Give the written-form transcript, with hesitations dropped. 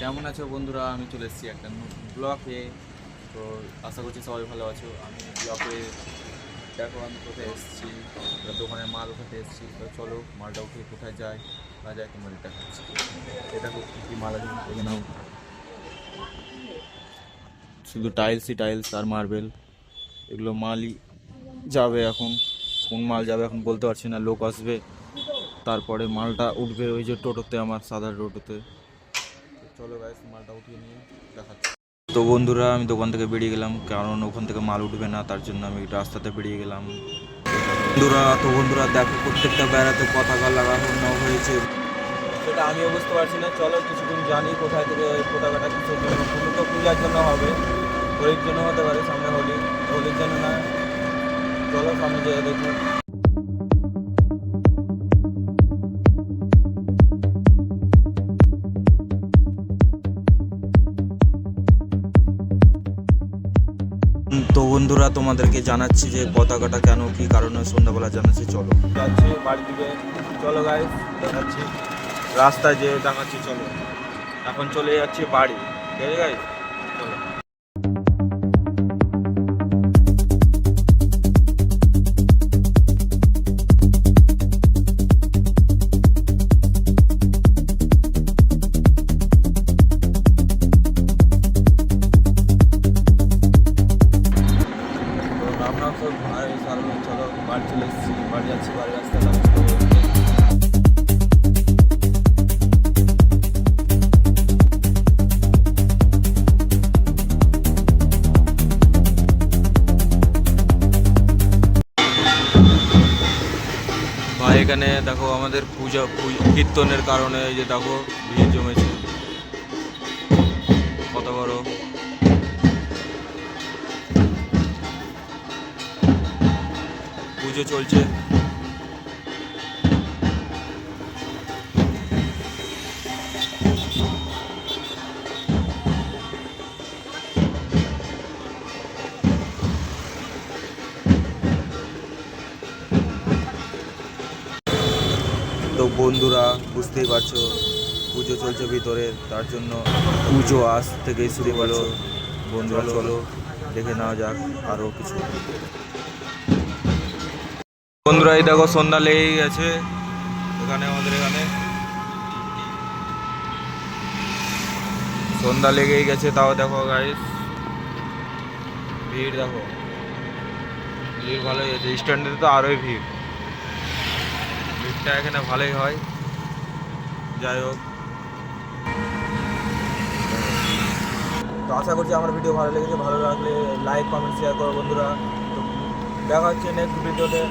কেমন আছো বন্ধুরা? আমি চলে এসেছি একটা নতুন ব্লগে। তো আশা করছি সবাই ভালো আছো। আমি ব্লগে দেখো আমি কোথায় এসেছি, দোকানে মাল উঠাতে এসেছি। তো চলো মালটা উঠে কোথায় যায় না যায় তোমাদের দেখাচ্ছি। এটা কী কী মাল আছে দেখে নাও। শুধু টাইলস আর মার্বেল, এগুলো মালই যাবে এখন। কোন মাল যাবে এখন বলতে পারছি না। লোক আসবে, তারপরে মালটা উঠবে ওই যে টোটোতে, আমার সাদা টোটোতে। চলো গাইস মালটা উঠিয়ে নিয়ে দেখাচ্ছি। তো বন্ধুরা আমি দোকান থেকে বেরিয়ে গেলাম, কারণ ওখান থেকে মাল উঠবে না, তার জন্য আমি রাস্তাতে বেরিয়ে গেলাম। বন্ধুরা দেখো প্রত্যেকটা বেড়াতে পতাকা লাগানো হয়েছে। সেটা আমিও বুঝতে পারছি না। চলো কিছুদিন জানি কোথায় থেকে পতাকাটা কিসের জন্য। পুজো তো পূজার জন্য হবে, হোলির জন্য হতে পারে, সামনে হোলির জন্য না। চলো সামনে যেয়ে দেখি। তো বন্ধুরা তোমাদেরকে জানাচ্ছি যে পতাকাটা কেন কি কারণে সন্ধ্যাবেলা জানাচ্ছি। চলো যাচ্ছি বাড়ির দিকে। চলো গাইস দেখাচ্ছি, রাস্তায় যে দেখাচ্ছি। চলো এখন চলে যাচ্ছি বাড়ি। ঠিক আছে গাইস, চলো। তো রামনাম সব ভাই সারলো। চলো বাড়ি চলে এসেছি, বাড়ি যাচ্ছি, বাড়ি রাস্তা ভাই। এখানে দেখো আমাদের কীর্তনের কারণে এই যে দেখো ভিড় জমেছে কত বড়। পুজো চলছে। তো বন্ধুরা বুঝতেই পারছো পুজো চলছে ভিতরে, তার জন্য পুজো আজ থেকেই শুরু হলো। বন্ধুরা চলো দেখে নেওয়া যাক আরও কিছু। বন্ধুরা এই দেখো সন্ধ্যা লেগেই গেছে আমাদের এখানে সন্ধ্যা লেগেই গেছে। তাও দেখো গাইস ভিড়, দেখো ভিড় ভালোই আছে। স্ট্যান্ডে তো আরোই ভিড়টা এখানে ভালোই হয়। যাই হোক, তো আশা করছি আমার ভিডিও ভালো লেগেছে। ভালো লাগলে লাইক কমেন্ট শেয়ার করো বন্ধুরা। তো দেখা হচ্ছে নেক্সট ভিডিওতে।